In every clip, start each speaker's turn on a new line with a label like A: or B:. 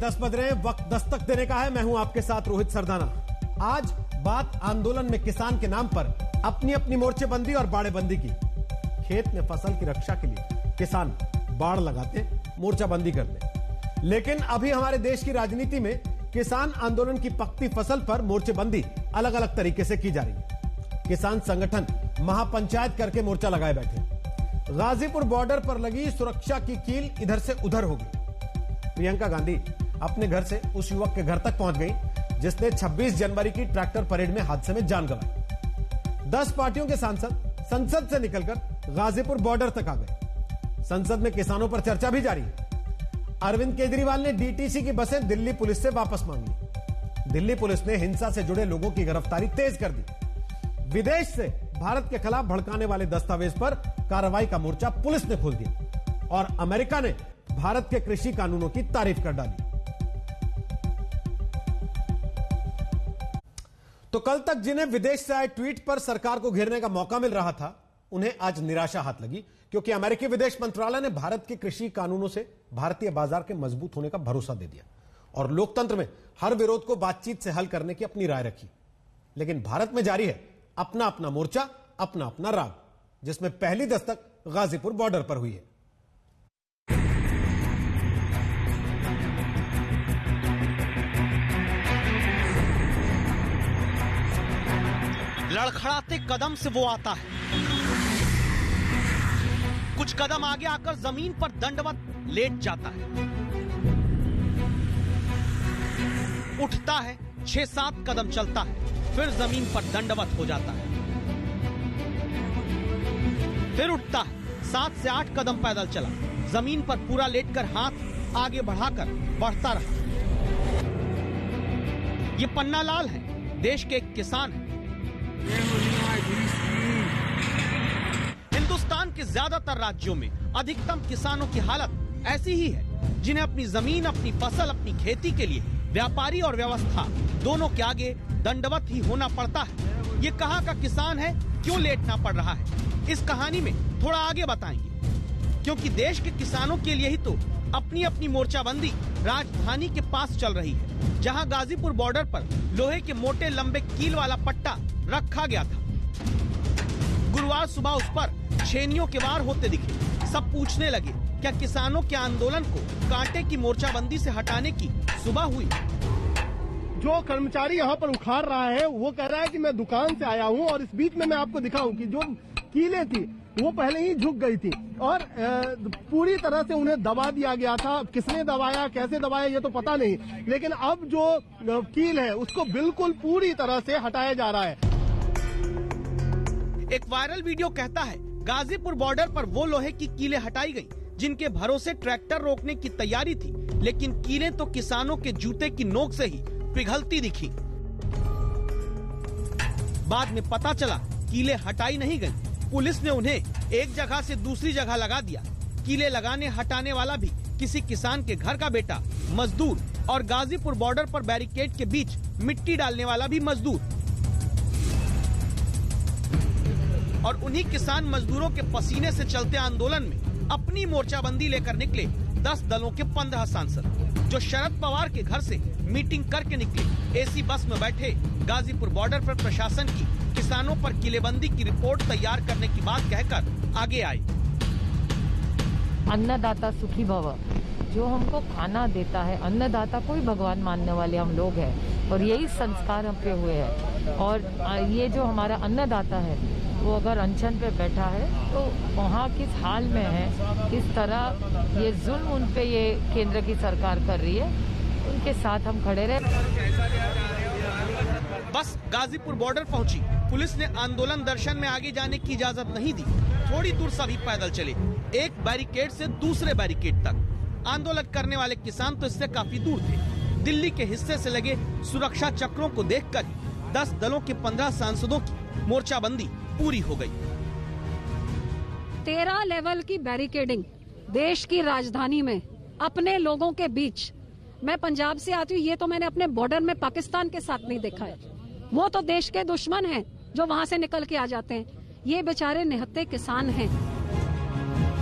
A: 10 बज रहे हैं, वक्त दस्तक देने का है। मैं हूं आपके साथ रोहित सरदाना। आज बात आंदोलन में किसान के नाम पर अपनी अपनी मोर्चेबंदी और बाड़ेबंदी की। खेत में फसल की रक्षा के लिए किसान बाड़ लगाते, मोर्चाबंदी करते, लेकिन अभी हमारे देश की राजनीति में किसान आंदोलन की पकती फसल पर मोर्चेबंदी अलग अलग तरीके से की जा रही है। किसान संगठन महापंचायत करके मोर्चा लगाए बैठे। गाजीपुर बॉर्डर पर लगी सुरक्षा की कील इधर से उधर हो गई। प्रियंका गांधी अपने घर से उस युवक के घर तक पहुंच गई जिसने 26 जनवरी की ट्रैक्टर परेड में हादसे में जान गंवाई। 10 पार्टियों के सांसद संसद से निकलकर गाजीपुर बॉर्डर तक आ गए। संसद में किसानों पर चर्चा भी जारी है। अरविंद केजरीवाल ने डीटीसी की बसें दिल्ली पुलिस से वापस मांग ली। दिल्ली पुलिस ने हिंसा से जुड़े लोगों की गिरफ्तारी तेज कर दी। विदेश से भारत के खिलाफ भड़काने वाले दस्तावेज पर कार्रवाई का मोर्चा पुलिस ने खोल दिया और अमेरिका ने भारत के कृषि कानूनों की तारीफ कर डाली। तो कल तक जिन्हें विदेश से आए ट्वीट पर सरकार को घेरने का मौका मिल रहा था, उन्हें आज निराशा हाथ लगी, क्योंकि अमेरिकी विदेश मंत्रालय ने भारत के कृषि कानूनों से भारतीय बाजार के मजबूत होने का भरोसा दे दिया और लोकतंत्र में हर विरोध को बातचीत से हल करने की अपनी राय रखी। लेकिन भारत में जारी है अपना अपना मोर्चा, अपना अपना राग, जिसमें पहली दस्तक गाजीपुर बॉर्डर पर हुई है।
B: लड़खड़ाते कदम से वो आता है, कुछ कदम आगे आकर जमीन पर दंडवत लेट जाता है, उठता है, 6-7 कदम चलता है, फिर जमीन पर दंडवत हो जाता है, फिर उठता है, 7 से 8 कदम पैदल चला, जमीन पर पूरा लेटकर हाथ आगे बढ़ाकर बढ़ता रहा। ये पन्ना लाल है, देश के एक किसान है। हिंदुस्तान के ज्यादातर राज्यों में अधिकतम किसानों की हालत ऐसी ही है, जिन्हें अपनी जमीन, अपनी फसल, अपनी खेती के लिए व्यापारी और व्यवस्था दोनों के आगे दंडवत ही होना पड़ता है। ये कहाँ का किसान है, क्यों लेटना पड़ रहा है, इस कहानी में थोड़ा आगे बताएंगे, क्योंकि देश के किसानों के लिए ही तो अपनी अपनी मोर्चाबंदी राजधानी के पास चल रही है, जहां गाजीपुर बॉर्डर पर लोहे के मोटे लंबे कील वाला पट्टा रखा गया था। गुरुवार सुबह उस पर छेनियों के वार होते दिखे। सब पूछने लगे, क्या किसानों के आंदोलन को कांटे की मोर्चाबंदी से हटाने की सुबह हुई?
C: जो कर्मचारी यहाँ पर उखाड़ रहा है वो कह रहा है कि मैं दुकान से आया हूँ और इस बीच में मैं आपको दिखाऊं कि जो कीलें थी वो पहले ही झुक गई थी और पूरी तरह से उन्हें दबा दिया गया था। किसने दबाया, कैसे दबाया, ये तो पता नहीं, लेकिन अब जो कील है उसको बिल्कुल पूरी तरह से हटाया जा रहा है।
B: एक वायरल वीडियो कहता है, गाजीपुर बॉर्डर पर वो लोहे की कीलें हटाई गई जिनके भरोसे ट्रैक्टर रोकने की तैयारी थी, लेकिन कीलें तो किसानों के जूते की नोक से ही पिघलती दिखी। बाद में पता चला कीलें हटाई नहीं गई, पुलिस ने उन्हें एक जगह से दूसरी जगह लगा दिया। कीलें लगाने हटाने वाला भी किसी किसान के घर का बेटा, मजदूर, और गाजीपुर बॉर्डर पर बैरिकेड के बीच मिट्टी डालने वाला भी मजदूर। और उन्हीं किसान मजदूरों के पसीने से चलते आंदोलन में अपनी मोर्चाबंदी लेकर निकले 10 दलों के 15 सांसद, जो शरद पवार के घर से मीटिंग करके निकले। एसी बस में बैठे गाजीपुर बॉर्डर पर प्रशासन की किसानों पर किलेबंदी की रिपोर्ट तैयार करने की बात कहकर आगे आए।
D: अन्नदाता सुखी भव, जो हमको खाना देता है, अन्नदाता को ही भगवान मानने वाले हम लोग हैं और यही संस्कार हम पे हुए हैं। और ये जो हमारा अन्नदाता है वो अगर अनशन पे बैठा है तो वहाँ किस हाल में है, किस तरह ये जुल्म उन पे ये केंद्र की सरकार कर रही है, उनके साथ हम खड़े रहे।
B: बस गाजीपुर बॉर्डर पहुंची, पुलिस ने आंदोलन दर्शन में आगे जाने की इजाजत नहीं दी। थोड़ी दूर सभी पैदल चले, एक बैरिकेड से दूसरे बैरिकेड तक। आंदोलन करने वाले किसान तो इससे काफी दूर थे। दिल्ली के हिस्से से लगे सुरक्षा चक्रों को देखकर 10 दलों के 15 सांसदों की मोर्चाबंदी पूरी हो गई।
E: 13 लेवल की बैरिकेडिंग देश की राजधानी में अपने लोगों के बीच। मैं पंजाब से आती हूँ, ये तो मैंने अपने बॉर्डर में पाकिस्तान के साथ नहीं देखा है। वो तो देश के दुश्मन हैं जो वहाँ से निकल के आ जाते हैं। ये बेचारे निहत्थे किसान हैं।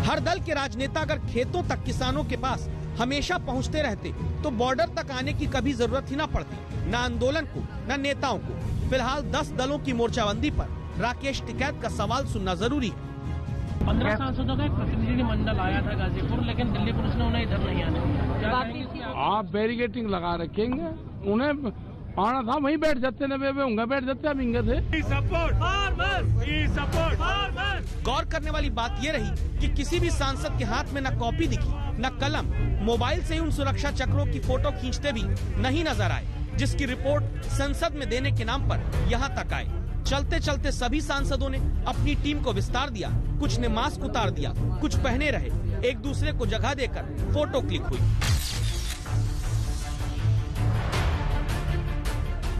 B: हर दल के राजनेता अगर खेतों तक किसानों के पास हमेशा पहुंचते रहते तो बॉर्डर तक आने की कभी जरूरत ही ना पड़ती, न आंदोलन को न नेताओं को। फिलहाल 10 दलों की मोर्चाबंदी पर राकेश टिकैत का सवाल सुनना जरूरी है।
F: 15 सांसदों का एक प्रतिनिधि मंडल आया था गाजीपुर, लेकिन दिल्ली पुलिस ने उन्हें इधर नहीं आने दिया।
G: आप बैरिकेटिंग लगा रखेंगे, उन्हें आना था वहीं बैठ जाते न, वे होंगे बैठ जाते, अब इंगे थे।
B: गौर करने वाली बात ये रही कि किसी भी सांसद के हाथ में न कॉपी दिखी न कलम, मोबाइल से ही उन सुरक्षा चक्रों की फोटो खींचते भी नहीं नजर आए, जिसकी रिपोर्ट संसद में देने के नाम पर यहाँ तक आए। चलते चलते सभी सांसदों ने अपनी टीम को विस्तार दिया, कुछ ने मास्क उतार दिया, कुछ पहने रहे, एक दूसरे को जगह देकर फोटो क्लिक हुई।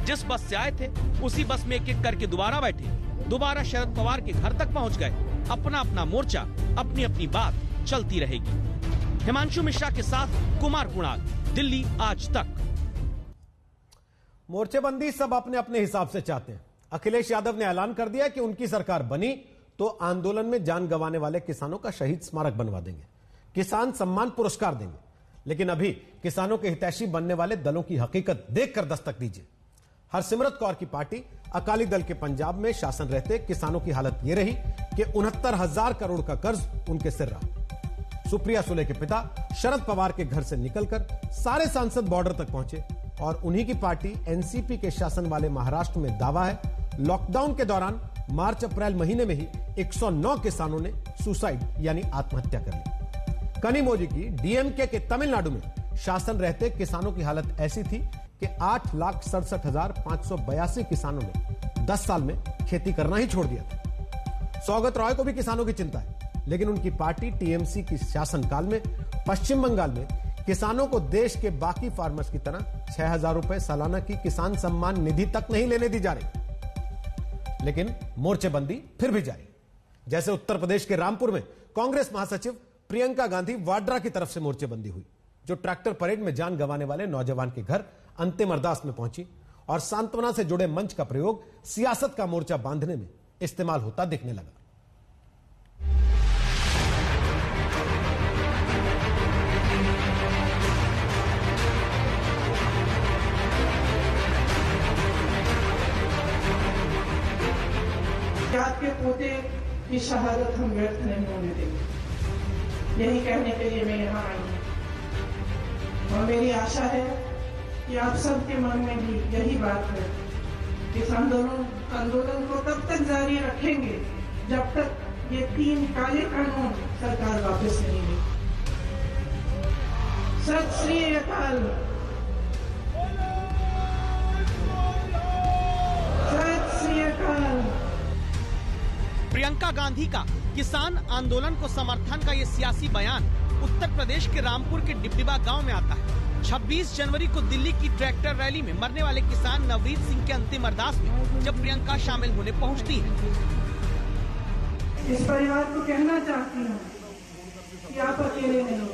B: जिस बस से आए थे उसी बस में एक एक करके दोबारा बैठे, दोबारा शरद पवार के घर तक पहुंच गए। अपना अपना मोर्चा, अपनी अपनी बात चलती रहेगी। हिमांशु मिश्रा के साथ कुमार कुणाल, दिल्ली आज तक।
A: मोर्चेबंदी सब अपने अपने हिसाब से चाहते हैं। अखिलेश यादव ने ऐलान कर दिया कि उनकी सरकार बनी तो आंदोलन में जान गंवाने वाले किसानों का शहीद स्मारक बनवा देंगे, किसान सम्मान पुरस्कार देंगे। लेकिन अभी किसानों के हितैषी बनने वाले दलों की हकीकत देखकर दस्तक दीजिए। हरसिमरत कौर की पार्टी अकाली दल के पंजाब में शासन रहते किसानों की हालत यह रही कि 69,000 करोड़ का कर्ज उनके सिर रहा। सुप्रिया सुले के पिता शरद पवार के घर से निकलकर सारे सांसद बॉर्डर तक पहुंचे और उन्हीं की पार्टी एनसीपी के शासन वाले महाराष्ट्र में दावा है लॉकडाउन के दौरान मार्च अप्रैल महीने में ही 109 किसानों ने सुसाइड यानी आत्महत्या कर ली। कनिमोझी की डीएमके के तमिलनाडु में शासन रहते किसानों की हालत ऐसी थी कि 8,67,582 किसानों ने 10 साल में खेती करना ही छोड़ दिया था। सौगत रॉय को भी किसानों की चिंता है, लेकिन उनकी पार्टी टीएमसी की शासनकाल में पश्चिम बंगाल में किसानों को देश के बाकी फार्मर्स की तरह 6,000 रुपए सालाना की किसान सम्मान निधि तक नहीं लेने दी जा रही। लेकिन मोर्चेबंदी फिर भी जारी। जैसे उत्तर प्रदेश के रामपुर में कांग्रेस महासचिव प्रियंका गांधी वाड्रा की तरफ से मोर्चेबंदी हुई, जो ट्रैक्टर परेड में जान गंवाने वाले नौजवान के घर अंतिम अरदास में पहुंची और सांत्वना से जुड़े मंच का प्रयोग सियासत का मोर्चा बांधने में इस्तेमाल होता दिखने लगा।
H: आपके पोते की शहादत हम व्यर्थ नहीं होने देंगे, यही कहने के लिए मैं यहाँ आई हूँ। और मेरी आशा है कि आप सबके मन में भी यही बात है। इस आंदोलन को तब तक जारी रखेंगे जब तक ये 3 काले कानून सरकार वापस नहीं ले। सत श्री अकाल। सत श्री अकाल।
B: प्रियंका गांधी का किसान आंदोलन को समर्थन का ये सियासी बयान उत्तर प्रदेश के रामपुर के डिबडिबा गांव में आता है। 26 जनवरी को दिल्ली की ट्रैक्टर रैली में मरने वाले किसान नवरीत सिंह के अंतिम अरदास में जब प्रियंका शामिल होने पहुंचती है।
H: इस परिवार को कहना चाहती हूँ कि आप अकेले नहीं हो।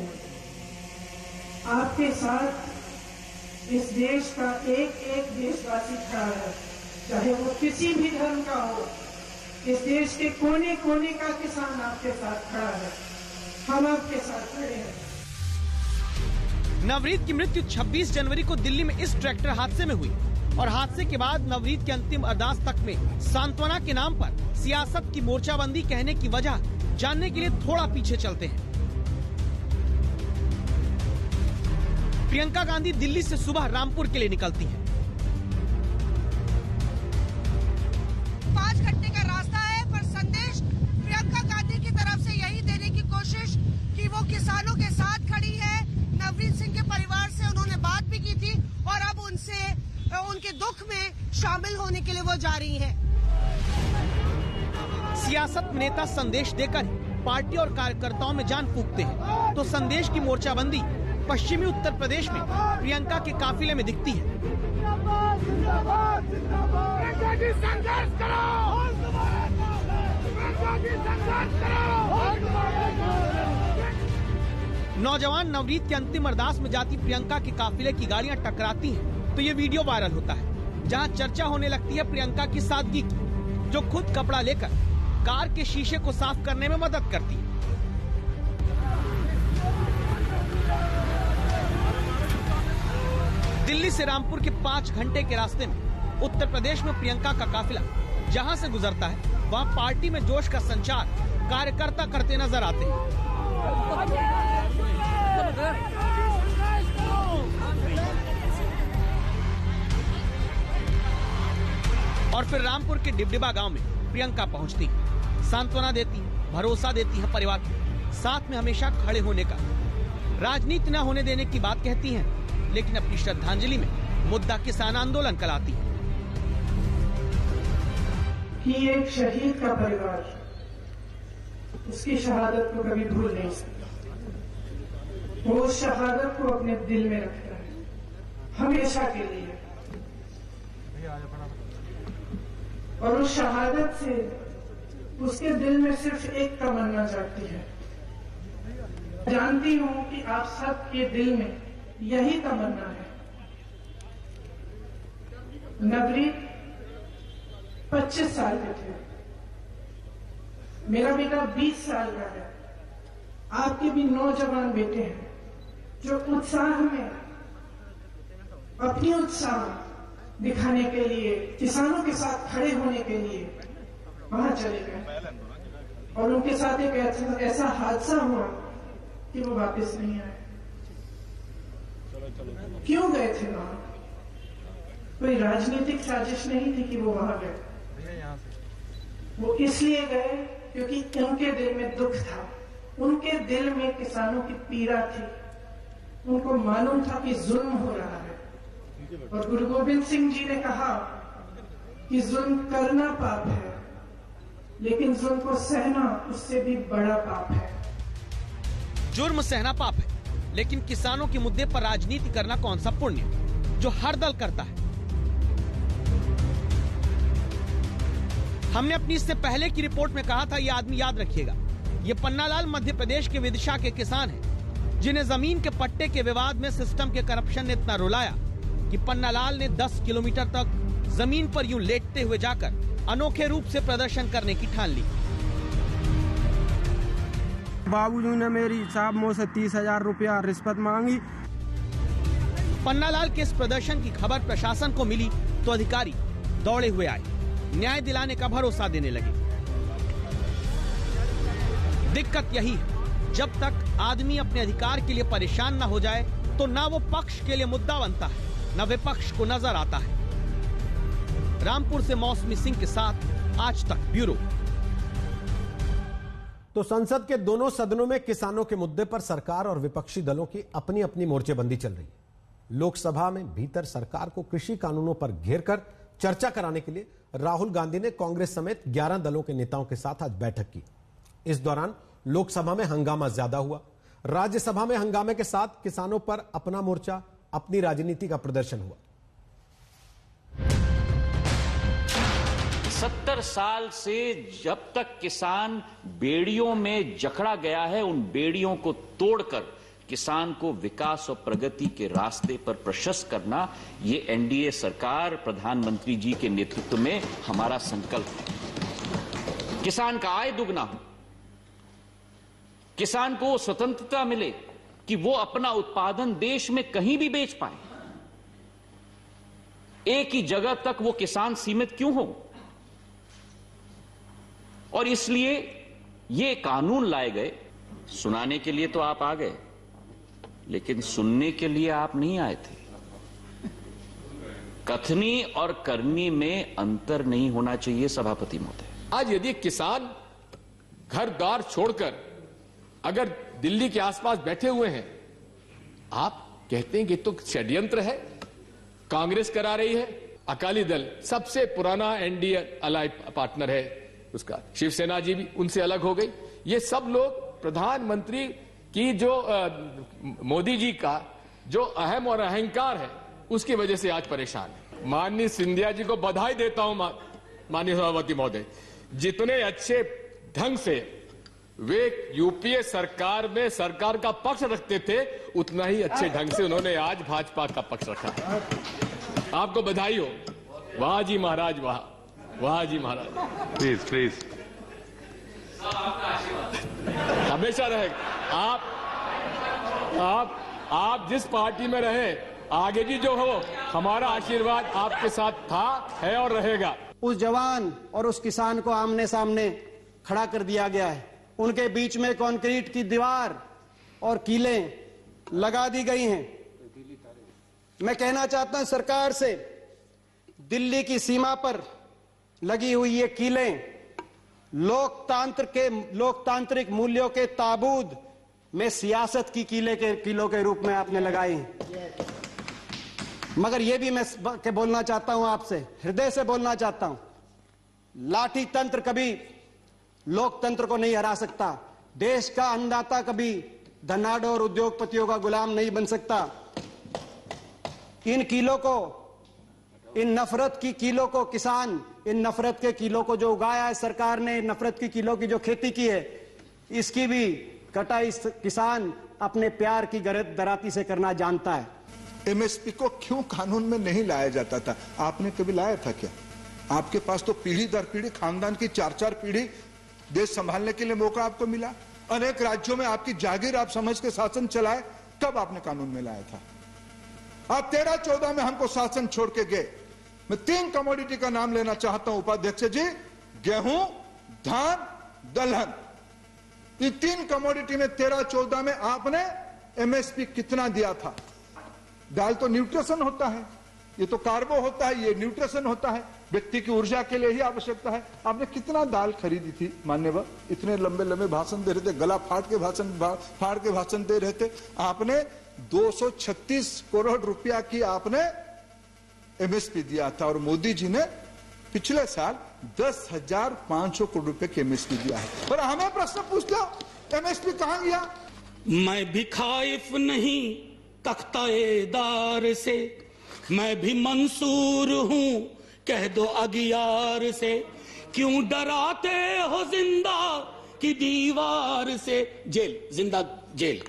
H: आपके साथ इस देश का एक एक देशवासी खड़ा है, चाहे वो किसी भी धर्म का हो। इस देश के कोने कोने का किसान आपके साथ खड़ा है, हम आपके साथ खड़े हैं।
B: नवरीत की मृत्यु 26 जनवरी को दिल्ली में इस ट्रैक्टर हादसे में हुई और हादसे के बाद नवरीत के अंतिम अरदास तक में सांत्वना के नाम पर सियासत की मोर्चाबंदी कहने की वजह जानने के लिए थोड़ा पीछे चलते हैं। प्रियंका गांधी दिल्ली से सुबह रामपुर के लिए निकलती हैं।
I: 5 घंटे का रास्ता है, पर संदेश प्रियंका गांधी की तरफ से यही देने की कोशिश कि वो किसानों के साथ खड़ी है। नवरीत सिंह के परिवार से उन्होंने बात भी की थी और अब उनसे उनके दुख में शामिल होने के लिए वो जा रही है।
B: सियासत में नेता संदेश देकर पार्टी और कार्यकर्ताओं में जान फूंकते हैं, तो संदेश की मोर्चाबंदी पश्चिमी उत्तर प्रदेश में प्रियंका के काफिले में दिखती है। नौजवान नवरीत के अंतिम अरदास में जाती प्रियंका के काफिले की गाड़ियां टकराती हैं, तो ये वीडियो वायरल होता है, जहां चर्चा होने लगती है प्रियंका की सादगी की, जो खुद कपड़ा लेकर कार के शीशे को साफ करने में मदद करती है। दिल्ली से रामपुर के 5 घंटे के रास्ते में उत्तर प्रदेश में प्रियंका का काफिला जहां से गुजरता है, वहां पार्टी में जोश का संचार कार्यकर्ता करते नजर आते हैं। और फिर रामपुर के डिबडिबा गांव में प्रियंका पहुंचती, सांत्वना देती, भरोसा देती है परिवार को, साथ में हमेशा खड़े होने का, राजनीति न होने देने की बात कहती हैं, लेकिन अपनी श्रद्धांजलि में मुद्दा किसान आंदोलन कराती है।
H: कि एक शहीद का परिवार उसकी शहादत को कभी भूल नहीं सकता। वो उस शहादत को अपने दिल में रखता है हमेशा के लिए, और उस शहादत से उसके दिल में सिर्फ एक तमन्ना जागती है। जानती हूं कि आप सब के दिल में यही तमन्ना है। नवरीत 25 साल के थे, मेरा बेटा 20 साल का है, आपके भी नौजवान बेटे हैं जो उत्साह में अपनी उत्साह दिखाने के लिए, किसानों के साथ खड़े होने के लिए वहां चले गए, और उनके साथ एक ऐसा हादसा हुआ कि वो वापस नहीं आए। क्यों गए थे वहां? कोई राजनीतिक साजिश नहीं थी कि वो वहां गए, वो इसलिए गए क्योंकि उनके दिल में दुख था, उनके दिल में किसानों की पीड़ा थी, उनको मालूम था कि जुल्म हो रहा है। और गुरु गोविंद सिंह जी ने कहा कि जुल्म करना पाप है, लेकिन जुल्म को सहना उससे भी बड़ा पाप है।
B: जुर्म सहना पाप है, लेकिन किसानों के मुद्दे पर राजनीति करना कौन सा पुण्य, जो हर दल करता है। हमने अपनी इससे पहले की रिपोर्ट में कहा था, ये आदमी याद रखिएगा, ये पन्नालाल मध्य प्रदेश के विदिशा के किसान हैं, जिन्हें जमीन के पट्टे के विवाद में सिस्टम के करप्शन ने इतना रुलाया कि पन्नालाल ने 10 किलोमीटर तक जमीन पर यूं लेटते हुए जाकर अनोखे रूप से प्रदर्शन करने की ठान ली।
J: बाबूजी ने मेरी साहब मुझसे 30,000 रुपया रिश्वत मांगी।
B: पन्नालाल के इस प्रदर्शन की खबर प्रशासन को मिली तो अधिकारी दौड़े हुए आए, न्याय दिलाने का भरोसा देने लगे। दिक्कत यही है, जब तक आदमी अपने अधिकार के लिए परेशान न हो जाए तो ना वो पक्ष के लिए मुद्दा बनता है, न विपक्ष को नजर आता है। रामपुर से मौसमी सिंह के साथ आज तक ब्यूरो।
A: तो संसद के दोनों सदनों में किसानों के मुद्दे पर सरकार और विपक्षी दलों की अपनी अपनी मोर्चेबंदी चल रही है। लोकसभा में भीतर सरकार को कृषि कानूनों पर घेरकर चर्चा कराने के लिए राहुल गांधी ने कांग्रेस समेत 11 दलों के नेताओं के साथ आज बैठक की। इस दौरान लोकसभा में हंगामा ज्यादा हुआ। राज्यसभा में हंगामे के साथ किसानों पर अपना मोर्चा, अपनी राजनीति का प्रदर्शन हुआ।
K: 70 साल से जब तक किसान बेड़ियों में जकड़ा गया है, उन बेड़ियों को तोड़कर किसान को विकास और प्रगति के रास्ते पर प्रशस्त करना, ये एनडीए सरकार प्रधानमंत्री जी के नेतृत्व में हमारा संकल्प है। किसान का आय दुगना हो, किसान को स्वतंत्रता मिले कि वो अपना उत्पादन देश में कहीं भी बेच पाए। एक ही जगह तक वो किसान सीमित क्यों हो? और इसलिए ये कानून लाए गए। सुनाने के लिए तो आप आ गए, लेकिन सुनने के लिए आप नहीं आए थे। कथनी और करनी में अंतर नहीं होना चाहिए सभापति महोदय।
L: आज यदि किसान घर द्वार छोड़कर अगर दिल्ली के आसपास बैठे हुए हैं, आप कहते हैं कि तो षड्यंत्र है, कांग्रेस करा रही है, अकाली दल सबसे पुराना एनडीए अलाइ पार्टनर है उसका, शिवसेना जी भी उनसे अलग हो गई। ये सब लोग प्रधानमंत्री की जो मोदी जी का जो अहम और अहंकार है, उसकी वजह से आज परेशान है। माननीय सिंधिया जी को बधाई देता हूं माननीय सभापति महोदय, जितने अच्छे ढंग से वे यूपीए सरकार में सरकार का पक्ष रखते थे, उतना ही अच्छे ढंग से उन्होंने आज भाजपा का पक्ष रखा है। आपको बधाई हो। वाह जी महाराज, वाह, वाह जी महाराज।
M: प्लीज प्लीज
L: हमेशा रहेगा। आप जिस पार्टी में रहे आगे भी जो हो हमारा आशीर्वाद आपके साथ था, है और रहेगा।
M: उस जवान और उस किसान को आमने सामने खड़ा कर दिया गया है। उनके बीच में कंक्रीट की दीवार और कीलें लगा दी गई हैं। मैं कहना चाहता हूं सरकार से, दिल्ली की सीमा पर लगी हुई ये कीलें लोकतांत्रिक मूल्यों के ताबूत में सियासत की कीलों के रूप में आपने लगाई हैं। मगर ये भी मैं बोलना चाहता हूं आपसे, हृदय से बोलना चाहता हूं, लाठी तंत्र कभी लोकतंत्र को नहीं हरा सकता। देश का अन्नदाता कभी धनाढ्य और उद्योगपतियों का गुलाम नहीं बन सकता। इन कीलों को, इन नफरत की कीलों को किसान, इन नफरत के कीलों को जो उगाया है सरकार ने, नफरत की कीलों की जो खेती की है, इसकी भी कटाई किसान अपने प्यार की दराती से करना जानता है।
N: एमएसपी को क्यों कानून में नहीं लाया जाता था? आपने कभी लाया था क्या? आपके पास तो पीढ़ी दर पीढ़ी, खानदान की 4-4 पीढ़ी देश संभालने के लिए मौका आपको मिला। अनेक राज्यों में आपकी जागीर आप समझ के शासन चलाए, कब आपने कानून में लाया था? आप 13-14 में हमको शासन छोड़ के गए। मैं 3 कमोडिटी का नाम लेना चाहता हूं उपाध्यक्ष जी, गेहूं, धान, दलहन। ये 3 कमोडिटी में 13-14 में आपने एमएसपी कितना दिया था? दाल तो न्यूट्रिशन होता है, ये तो कार्बो होता है, ये न्यूट्रिशन होता है, व्यक्ति की ऊर्जा के लिए ही आवश्यकता है। आपने कितना दाल खरीदी थी मान्यवर? इतने लंबे लंबे भाषण दे रहे थे, गला फाड़ के भाषण दे रहे थे। आपने 236 करोड़ रुपया की आपने एमएसपी दिया था और मोदी जी ने पिछले साल 10,500 करोड़ रुपए की एमएसपी दिया है। और हमें प्रश्न पूछ लो, एमएसपी कहां गया?
O: मैं भी खाइफ नहीं तख्ताएदार से, मैं भी मंसूर हूं कह दो अगियार से, क्यों डराते हो जिंदा की दीवार से। जेल, जिंदा जेल।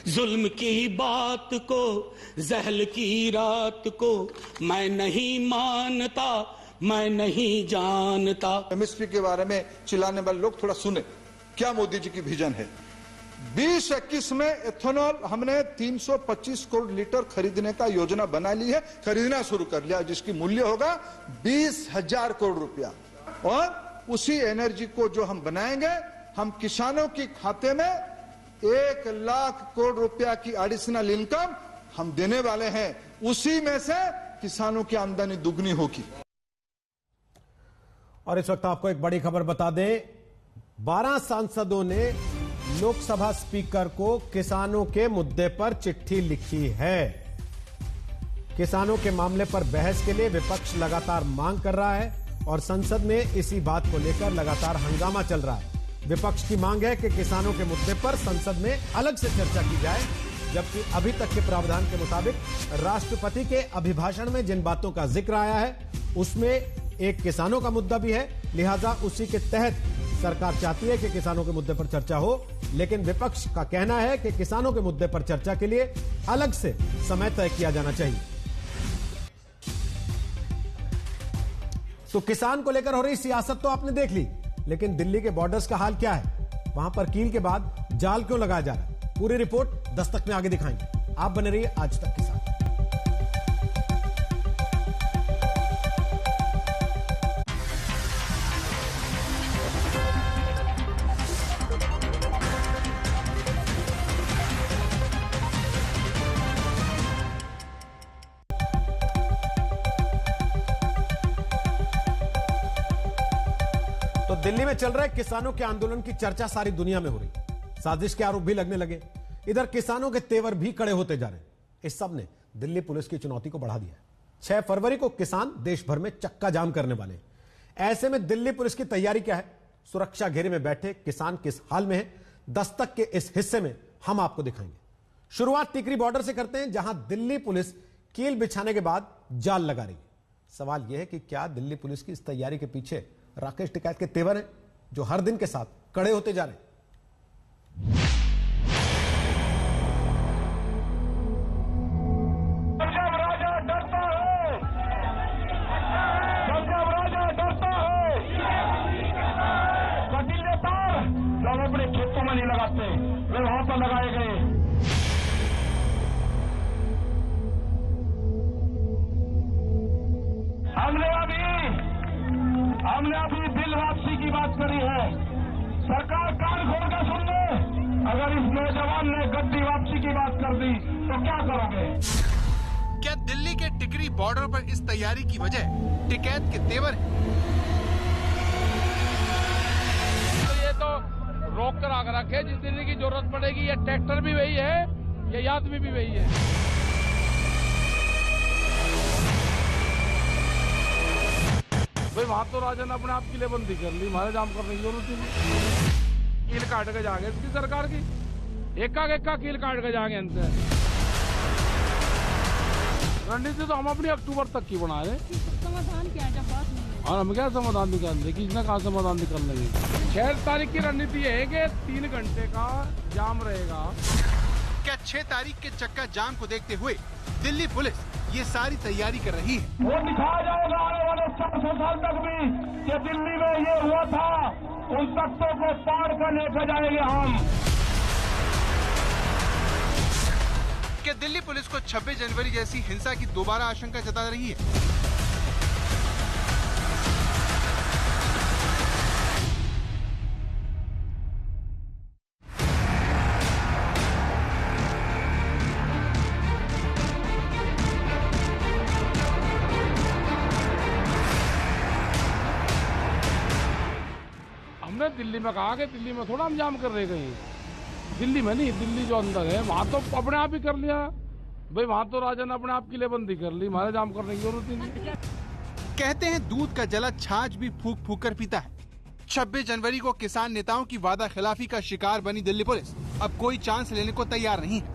O: जुल्म की बात को, जहल की रात को मैं नहीं मानता, मैं नहीं जानता।
N: एमएसपी के बारे में चिल्लाने वाले लोग थोड़ा सुने, क्या मोदी जी की विजन है। 2021 में एथेनॉल हमने 325 करोड़ लीटर खरीदने का योजना बना ली है, खरीदना शुरू कर लिया, जिसकी मूल्य होगा 20,000 करोड़ रुपया। और उसी एनर्जी को जो हम बनाएंगे, हम किसानों की खाते में 1 लाख करोड़ रुपया की एडिशनल इनकम हम देने वाले हैं। उसी में से किसानों की आमदनी दुगनी होगी।
A: और इस वक्त आपको एक बड़ी खबर बता दें, 12 सांसदों ने लोकसभा स्पीकर को किसानों के मुद्दे पर चिट्ठी लिखी है। किसानों के मामले पर बहस के लिए विपक्ष लगातार मांग कर रहा है और संसद में इसी बात को लेकर लगातार हंगामा चल रहा है। विपक्ष की मांग है कि किसानों के मुद्दे पर संसद में अलग से चर्चा की जाए, जबकि अभी तक के प्रावधान के मुताबिक राष्ट्रपति के अभिभाषण में जिन बातों का जिक्र आया है उसमें एक किसानों का मुद्दा भी है, लिहाजा उसी के तहत सरकार चाहती है कि किसानों के मुद्दे पर चर्चा हो। लेकिन विपक्ष का कहना है कि किसानों के मुद्दे पर चर्चा के लिए अलग से समय तय किया जाना चाहिए। तो किसान को लेकर हो रही सियासत तो आपने देख ली, लेकिन दिल्ली के बॉर्डर्स का हाल क्या है? वहां पर कील के बाद जाल क्यों लगाया जा रहा है? पूरी रिपोर्ट दस्तक में आगे दिखाएंगे। आप बने रहिए आज तक के साथ। तो दिल्ली में चल रहे किसानों के आंदोलन की चर्चा सारी दुनिया में हो रही, साजिश के आरोप भी लगने लगे। इधर किसानों के तेवर भी कड़े होते जा रहे हैं। इस सब ने दिल्ली पुलिस की चुनौती को बढ़ा दिया। 6 फरवरी को किसान देश भर में चक्का जाम करने वाले हैं। ऐसे में दिल्ली पुलिस की तैयारी क्या है? सुरक्षा घेरे में बैठे किसान किस हाल में है? दस्तक के इस हिस्से में हम आपको दिखाएंगे। शुरुआत टिकरी बॉर्डर से करते हैं, जहां दिल्ली पुलिस कील बिछाने के बाद जाल लगा रही है। सवाल यह है कि क्या दिल्ली पुलिस की इस तैयारी के पीछे राकेश टिकैत के तेवर हैं, जो हर दिन के साथ कड़े होते जा रहे हैं?
P: लोग अपने खेतों में नहीं लगाते, वे वहां पर लगाए गए। हमने अभी बिल वापसी की बात करी है। सरकार कान खोल कर सुन ले, अगर इस नौजवान ने गद्दी वापसी की बात कर दी तो क्या करोगे?
Q: क्या दिल्ली के टिकरी बॉर्डर पर इस तैयारी की वजह टिकैत के तेवर है?
G: तो ये तो रोक कर आकर रखे, जिस दिल्ली की जरूरत पड़ेगी ये ट्रैक्टर भी वही है, ये आदमी भी वही है। भाई वहाँ तो राजा ने अपने आप किलेबंदी कर ली, हमारे जाम करने की जरूरत नहीं। कील काट के जाएंगे इसकी सरकार की, एक कील काट के जाएंगे इनसे। रणनीति तो हम अपनी अक्टूबर तक की बना रहे।
E: समाधान क्या है जब बात नहीं है?
G: और हम क्या समाधान निकाल दें, किसने कहा समाधान निकाल लेंगे? 6 तारीख की रणनीति है कि 3 घंटे का जाम रहेगा।
Q: क्या 6 तारीख के चक्का जाम को देखते हुए दिल्ली पुलिस ये सारी तैयारी कर रही है?
P: वो दिखाया जाएगा आने वाले 400 साल तक भी कि दिल्ली में ये हुआ था, उन तख्तों को पार कर लेकर जाएंगे हम।
Q: क्या दिल्ली पुलिस को 26 जनवरी जैसी हिंसा की दोबारा आशंका जता रही है?
G: हमने दिल्ली में कहा कि दिल्ली में थोड़ा हम जाम कर रहे कहीं, दिल्ली में नहीं, दिल्ली जो अंदर है वहाँ तो अपने आप ही कर लिया भाई, वहाँ तो राजा ने अपने आप किलेबंदी कर ली, हमारे जाम करने की जरूरत ही नहीं।
Q: कहते हैं दूध का जला छाछ भी फूक फूक कर पीता है। 26 जनवरी को किसान नेताओं की वादा खिलाफी का शिकार बनी दिल्ली पुलिस अब कोई चांस लेने को तैयार नहीं है।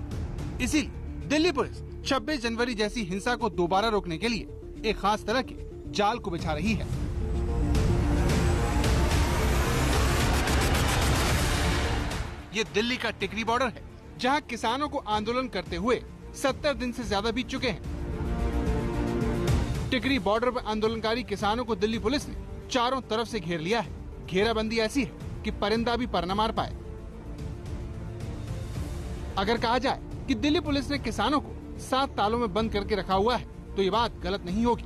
Q: इसीलिए दिल्ली पुलिस 26 जनवरी जैसी हिंसा को दोबारा रोकने के लिए एक खास तरह के जाल को बिछा रही है। ये दिल्ली का टिकरी बॉर्डर है, जहां किसानों को आंदोलन करते हुए 70 दिन से ज्यादा बीत चुके हैं। टिकरी बॉर्डर पर आंदोलनकारी किसानों को दिल्ली पुलिस ने चारों तरफ से घेर लिया है। घेराबंदी ऐसी है कि परिंदा भी पर न मार पाए। अगर कहा जाए कि दिल्ली पुलिस ने किसानों को 7 तालों में बंद करके रखा हुआ है, तो ये बात गलत नहीं होगी।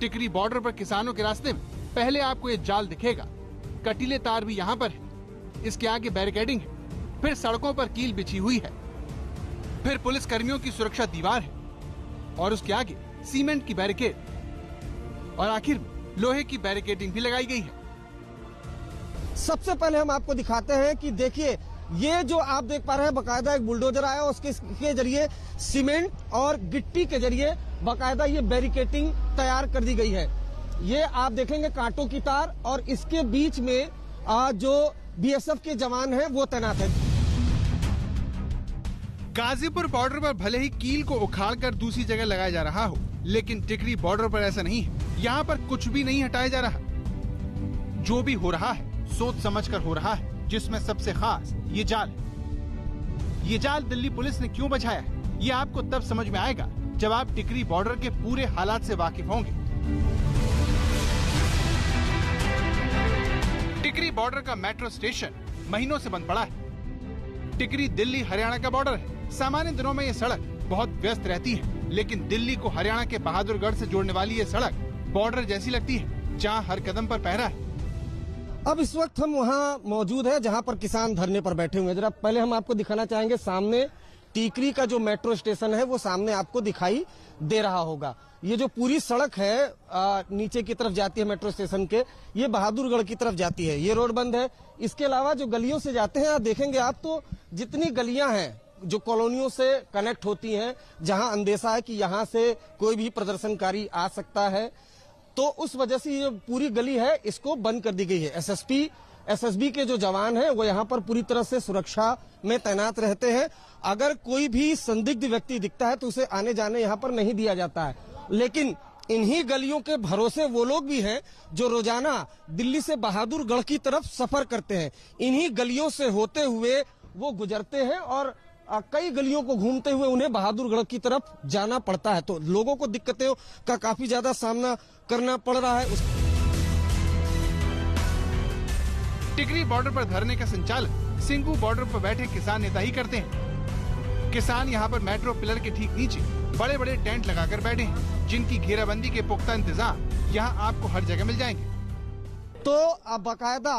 Q: टिकरी बॉर्डर पर किसानों के रास्ते में पहले आपको ये जाल दिखेगा, कटीले तार भी यहाँ पर है, इसके आगे बैरिकेडिंग है, फिर सड़कों पर कील बिछी हुई है, फिर पुलिस कर्मियों की सुरक्षा दीवार है और उसके आगे सीमेंट की बैरिकेड और आखिर में लोहे की बैरिकेडिंग भी लगाई गई है।
R: सबसे पहले हम आपको दिखाते हैं कि देखिए, ये जो आप देख पा रहे हैं बकायदा एक बुलडोजर आया, उसके जरिए सीमेंट और गिट्टी के जरिए बकायदा ये बैरिकेडिंग तैयार कर दी गई है। ये आप देखेंगे कांटों की तार और इसके बीच में जो बीएसएफ के जवान हैं वो तैनात हैं।
Q: गाजीपुर बॉर्डर पर भले ही कील को उखाड़कर दूसरी जगह लगाया जा रहा हो, लेकिन टिकरी बॉर्डर पर ऐसा नहीं है। यहाँ पर कुछ भी नहीं हटाया जा रहा। जो भी हो रहा है सोच समझकर हो रहा है, जिसमें सबसे खास ये जाल है। ये जाल दिल्ली पुलिस ने क्यों बछाया है, ये आपको तब समझ में आएगा जब आप टिकरी बॉर्डर के पूरे हालात से वाकिफ होंगे। टिकरी बॉर्डर का मेट्रो स्टेशन महीनों से बंद पड़ा है। टिकरी दिल्ली हरियाणा का बॉर्डर है। सामान्य दिनों में ये सड़क बहुत व्यस्त रहती है, लेकिन दिल्ली को हरियाणा के बहादुरगढ़ से जोड़ने वाली ये सड़क बॉर्डर जैसी लगती है, जहां हर कदम पर पहरा है।
R: अब इस वक्त हम वहां मौजूद है जहां पर किसान धरने पर बैठे हुए हैं। जरा पहले हम आपको दिखाना चाहेंगे, सामने टिकरी का जो मेट्रो स्टेशन है वो सामने आपको दिखाई दे रहा होगा। ये जो पूरी सड़क है नीचे की तरफ जाती है मेट्रो स्टेशन के, ये बहादुरगढ़ की तरफ जाती है। ये रोड बंद है। इसके अलावा जो गलियों से जाते हैं, देखेंगे आप तो जितनी गलियां हैं जो कॉलोनियों से कनेक्ट होती हैं, जहां अंदेशा है कि यहां से कोई भी प्रदर्शनकारी आ सकता है, तो उस वजह से ये पूरी गली है इसको बंद कर दी गई है। एसएसबी के जो जवान हैं वो यहाँ पर पूरी तरह से सुरक्षा में तैनात रहते हैं। अगर कोई भी संदिग्ध व्यक्ति दिखता है तो उसे आने जाने यहाँ पर नहीं दिया जाता है। लेकिन इन्हीं गलियों के भरोसे वो लोग भी हैं जो रोजाना दिल्ली से बहादुरगढ़ की तरफ सफर करते हैं। इन्हीं गलियों से होते हुए वो गुजरते हैं और कई गलियों को घूमते हुए उन्हें बहादुरगढ़ की तरफ जाना पड़ता है। तो लोगों को दिक्कतों का काफी ज्यादा सामना करना पड़ रहा है।
Q: टिकरी बॉर्डर पर धरने का संचालन सिंगू बॉर्डर पर बैठे किसान नेता ही करते हैं। किसान यहाँ पर मेट्रो पिलर के ठीक नीचे बड़े बड़े टेंट लगाकर बैठे हैं, जिनकी घेराबंदी के पुख्ता इंतजाम यहाँ आपको हर जगह मिल जाएंगे।
R: तो बाकायदा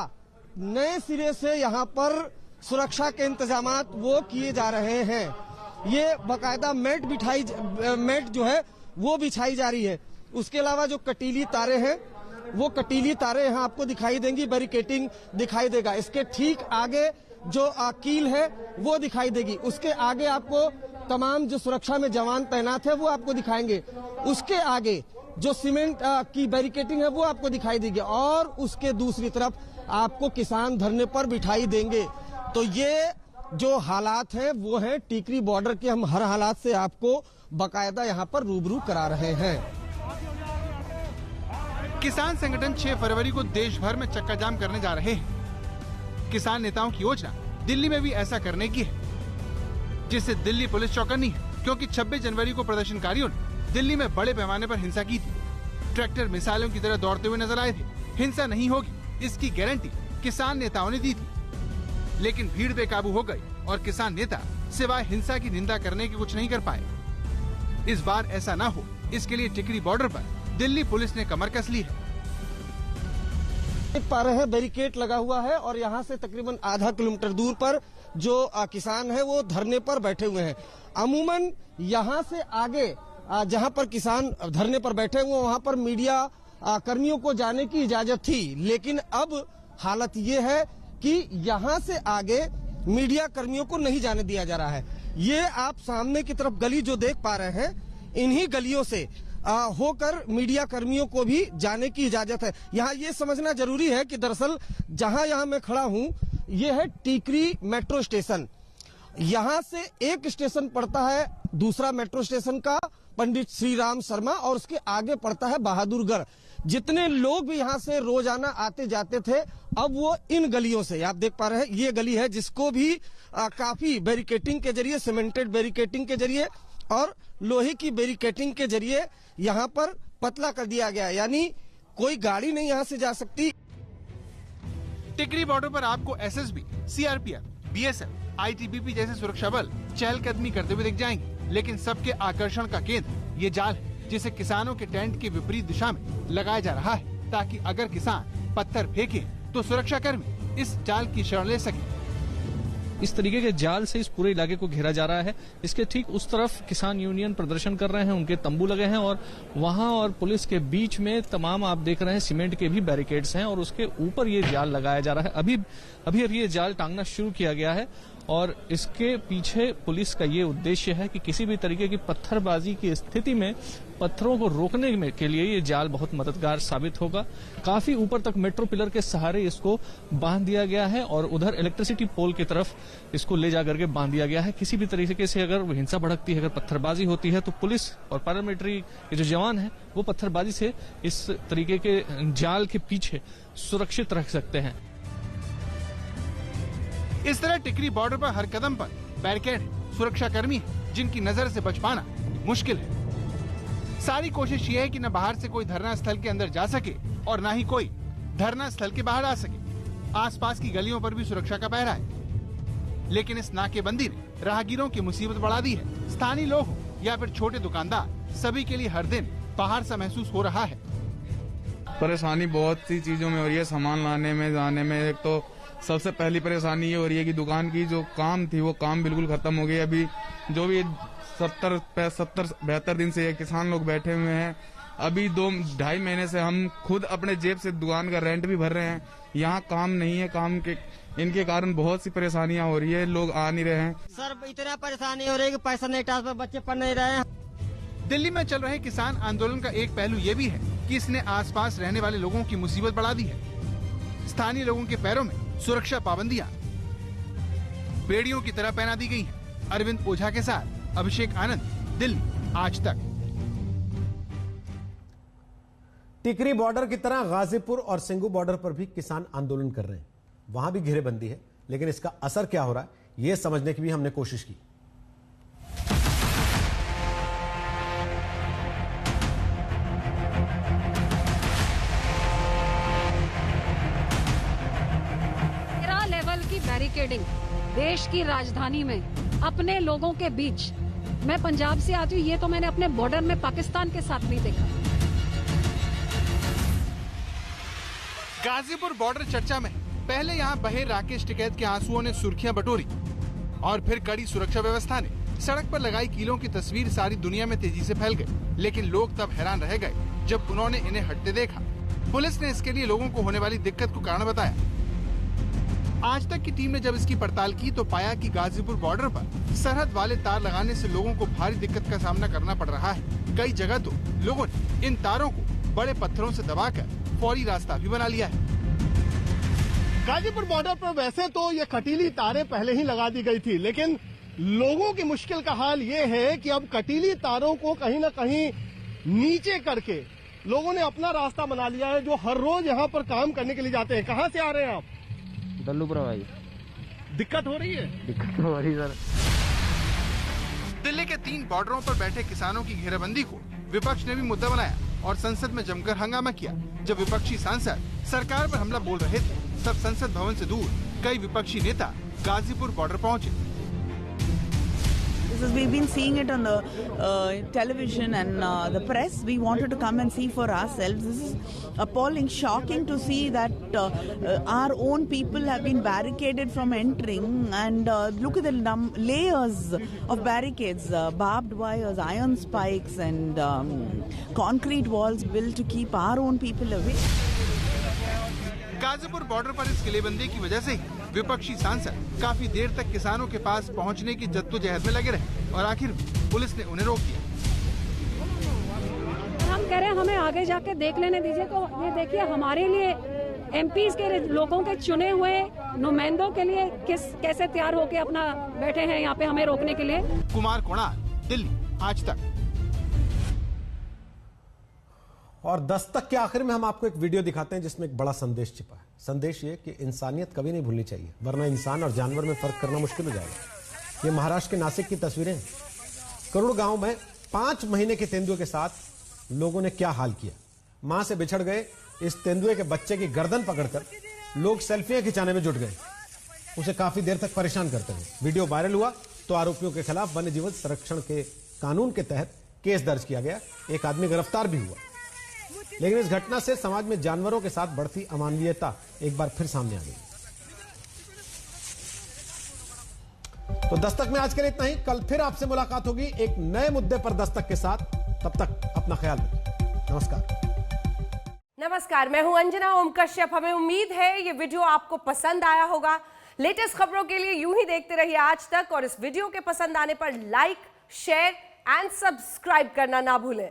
R: नए सिरे से यहाँ पर सुरक्षा के इंतजामात वो किए जा रहे हैं। ये बाकायदा मैट जो है वो बिछाई जा रही है। उसके अलावा जो कटीली तारे हैं वो कटीली तारे यहाँ आपको दिखाई देंगी, बैरिकेटिंग दिखाई देगा। इसके ठीक आगे जो कील है वो दिखाई देगी। उसके आगे आपको तमाम जो सुरक्षा में जवान तैनात है वो आपको दिखाएंगे। उसके आगे जो सीमेंट की बैरिकेटिंग है वो आपको दिखाई देगी और उसके दूसरी तरफ आपको किसान धरने पर बिठाई देंगे। तो ये जो हालात हैं वो हैं टीकरी बॉर्डर के। हम हर हालात से आपको बाकायदा यहाँ पर रूबरू करा रहे हैं।
Q: किसान संगठन 6 फरवरी को देश भर में चक्का जाम करने जा रहे हैं। किसान नेताओं की योजना दिल्ली में भी ऐसा करने की है, जिससे दिल्ली पुलिस चौकन्नी है, क्योंकि 26 जनवरी को प्रदर्शनकारियों ने दिल्ली में बड़े पैमाने पर हिंसा की थी। ट्रैक्टर मिसाइलों की तरह दौड़ते हुए नजर आए थे। हिंसा नहीं होगी इसकी गारंटी किसान नेताओं ने दी थी, लेकिन भीड़ बेकाबू हो गई और किसान नेता सिवाय हिंसा की निंदा करने के कुछ नहीं कर पाए। इस बार ऐसा न हो, इसके लिए टिकरी बॉर्डर पर दिल्ली पुलिस ने कमर कस ली है।
R: देख पा रहे हैं बैरिकेड लगा हुआ है और यहाँ से तकरीबन आधा किलोमीटर दूर पर जो किसान है वो धरने पर बैठे हुए हैं। अमूमन यहाँ से आगे जहाँ पर किसान धरने पर बैठे हुए वहाँ पर मीडिया कर्मियों को जाने की इजाजत थी, लेकिन अब हालत ये है कि यहाँ से आगे मीडिया कर्मियों को नहीं जाने दिया जा रहा है। ये आप सामने की तरफ गली जो देख पा रहे हैं, इन्हीं गलियों से होकर मीडिया कर्मियों को भी जाने की इजाजत है। यहाँ ये समझना जरूरी है कि दरअसल जहाँ यहाँ मैं खड़ा हूँ ये है टीकरी मेट्रो स्टेशन। यहाँ से एक स्टेशन पड़ता है दूसरा मेट्रो स्टेशन का पंडित श्री राम शर्मा और उसके आगे पड़ता है बहादुरगढ़। जितने लोग भी यहाँ से रोजाना आते जाते थे अब वो इन गलियों से, आप देख पा रहे हैं ये गली है जिसको भी काफी बैरिकेटिंग के जरिए, सीमेंटेड बैरिकेटिंग के जरिए और लोहे की बैरिकेटिंग के जरिए यहाँ पर पतला कर दिया गया, यानी कोई गाड़ी नहीं यहाँ से जा सकती।
Q: टिकरी बॉर्डर पर आपको एसएसबी, सीआरपीएफ, बीएसएफ, आईटीबीपी जैसे सुरक्षा बल चहलकदमी करते हुए दिख जाएंगे, लेकिन सबके आकर्षण का केंद्र ये जाल है जिसे किसानों के टेंट के विपरीत दिशा में लगाया जा रहा है, ताकि अगर किसान पत्थर फेंके तो सुरक्षा कर्मी इस जाल की शरण ले सके।
S: इस तरीके के जाल से इस पूरे इलाके को घेरा जा रहा है। इसके ठीक उस तरफ किसान यूनियन प्रदर्शन कर रहे हैं, उनके तंबू लगे हैं और वहां और पुलिस के बीच में तमाम आप देख रहे हैं सीमेंट के भी बैरिकेड्स हैं और उसके ऊपर ये जाल लगाया जा रहा है। अभी ये जाल टांगना शुरू किया गया है और इसके पीछे पुलिस का ये उद्देश्य है कि किसी भी तरीके की पत्थरबाजी की स्थिति में पत्थरों को रोकने के लिए ये जाल बहुत मददगार साबित होगा। काफी ऊपर तक मेट्रो पिलर के सहारे इसको बांध दिया गया है और उधर इलेक्ट्रिसिटी पोल की तरफ इसको ले जाकर के बांध दिया गया है। किसी भी तरीके से अगर हिंसा भड़कती है, अगर पत्थरबाजी होती है तो पुलिस और पैरामिलिट्री के जो जवान हैं वो पत्थरबाजी से इस तरीके के जाल के पीछे सुरक्षित रख सकते हैं।
Q: इस तरह टिकरी बॉर्डर पर हर कदम पर बैरिकेड, सुरक्षा कर्मी है जिनकी नजर से बच पाना मुश्किल है। सारी कोशिश ये है कि न बाहर से कोई धरना स्थल के अंदर जा सके और न ही कोई धरना स्थल के बाहर आ सके। आसपास की गलियों पर भी सुरक्षा का पहरा है, लेकिन इस नाकेबंदी ने राहगीरों की मुसीबत बढ़ा दी है। स्थानीय लोग हो या फिर छोटे दुकानदार, सभी के लिए हर दिन पहाड़ सा महसूस हो रहा है।
T: परेशानी बहुत सी चीजों में हो रही है, सामान लाने में, जाने में। एक तो सबसे पहली परेशानी ये हो रही है कि दुकान की जो काम थी वो काम बिल्कुल खत्म हो गई। अभी जो भी 70-72 दिन से ये किसान लोग बैठे हुए हैं, अभी 2-2.5 महीने से हम खुद अपने जेब से दुकान का रेंट भी भर रहे हैं। यहाँ काम नहीं है, काम के इनके कारण बहुत सी परेशानियाँ हो रही है, लोग आ नहीं रहे हैं।
U: सर इतना परेशानी हो रही है कि पैसा नहीं ट्रांसफर, बच्चे पढ़ नहीं रहे हैं।
Q: दिल्ली में चल रहे किसान आंदोलन का एक पहलू ये भी है कि इसने आसपास रहने वाले लोगों की मुसीबत बढ़ा दी है। स्थानीय लोगों के पैरों में सुरक्षा पाबंदियां बेड़ियों की तरह पहना दी गई हैं। अरविंद ओझा के साथ अभिषेक आनंद, दिल्ली, आज तक।
A: टिकरी बॉर्डर की तरह गाजीपुर और सिंगू बॉर्डर पर भी किसान आंदोलन कर रहे हैं। वहां भी घेरेबंदी है, लेकिन इसका असर क्या हो रहा है यह समझने की भी हमने कोशिश की।
E: बैरिकेडिंग देश की राजधानी में अपने लोगों के बीच, मैं पंजाब से आती हूँ, ये तो मैंने अपने बॉर्डर में पाकिस्तान के साथ नहीं देखा।
Q: गाजीपुर बॉर्डर चर्चा में। पहले यहाँ बहे राकेश टिकैत के आंसुओं ने सुर्खियां बटोरी और फिर कड़ी सुरक्षा व्यवस्था ने सड़क पर लगाई कीलों की तस्वीर सारी दुनिया में तेजी से फैल गई। लेकिन लोग तब हैरान रह गए जब उन्होंने इन्हें हटते देखा। पुलिस ने इसके लिए लोगों को होने वाली दिक्कत को कारण बताया। आज तक की टीम ने जब इसकी पड़ताल की तो पाया कि गाजीपुर बॉर्डर पर सरहद वाले तार लगाने से लोगों को भारी दिक्कत का सामना करना पड़ रहा है। कई जगह तो लोगों ने इन तारों को बड़े पत्थरों से दबाकर फौरी रास्ता भी बना लिया है।
C: गाजीपुर बॉर्डर पर वैसे तो ये कटीली तारें पहले ही लगा दी गई थी, लेकिन लोगों की मुश्किल का हाल ये है कि अब कटीली तारों को कहीं न कहीं नीचे करके लोगों ने अपना रास्ता बना लिया है, जो हर रोज यहाँ पर काम करने के लिए जाते हैं। कहाँ से आ रहे हैं आप?
U: दल्लूपुरा भाई।
C: दिक्कत हो रही है?
U: दिक्कत हो रही है सर।
Q: दिल्ली के 3 बॉर्डरों पर बैठे किसानों की घेराबंदी को विपक्ष ने भी मुद्दा बनाया और संसद में जमकर हंगामा किया। जब विपक्षी सांसद सरकार पर हमला बोल रहे थे तब संसद भवन से दूर कई विपक्षी नेता गाजीपुर बॉर्डर पहुंचे।
V: We've been seeing it on the television and the press. We wanted to come and see for ourselves. This is appalling, shocking to see that our own people have been barricaded from entering. And look at the layers of barricades, barbed wires, iron spikes, and concrete walls built to keep our own people away.
Q: Ghazipur border पर इस किलेबंदी की वजह से ही विपक्षी सांसद काफी देर तक किसानों के पास पहुंचने की जद्दोजहद में लगे रहे और आखिर पुलिस ने उन्हें रोक दिया।
E: हम कह रहे हैं हमें आगे जाके देख लेने दीजिए। तो ये देखिए हमारे लिए एमपीज के लोगों के चुने हुए नुमाइंदों के लिए कैसे तैयार होके अपना बैठे हैं यहाँ पे हमें रोकने के लिए।
Q: कुमार कोणार, दिल्ली, आज तक।
A: और दस्तक के आखिर में हम आपको एक वीडियो दिखाते हैं जिसमें एक बड़ा संदेश छिपा है। संदेश ये कि इंसानियत कभी नहीं भूलनी चाहिए, वरना इंसान और जानवर में फर्क करना मुश्किल हो जाएगा। ये महाराष्ट्र के नासिक की तस्वीरें हैं। करुड़ गांव में 5 महीने के तेंदुए के साथ लोगों ने क्या हाल किया। मां से बिछड़ गए इस तेंदुए के बच्चे की गर्दन पकड़कर लोग सेल्फियां खिंचाने में जुट गए, उसे काफी देर तक परेशान करते रहे। वीडियो वायरल हुआ तो आरोपियों के खिलाफ वन्य जीवन संरक्षण के कानून के तहत केस दर्ज किया गया। एक आदमी गिरफ्तार भी हुआ। लेकिन इस घटना से समाज में जानवरों के साथ बढ़ती अमानवीयता एक बार फिर सामने आ गई। तो दस्तक में आज के लिए इतना ही। कल फिर आपसे मुलाकात होगी एक नए मुद्दे पर दस्तक के साथ। तब तक अपना ख्याल रखिए।
W: नमस्कार, मैं हूं अंजना ओम कश्यप। हमें उम्मीद है ये वीडियो आपको पसंद आया होगा। लेटेस्ट खबरों के लिए यूं ही देखते रहिए आज तक और इस वीडियो के पसंद आने पर लाइक, शेयर एंड सब्सक्राइब करना ना भूलें।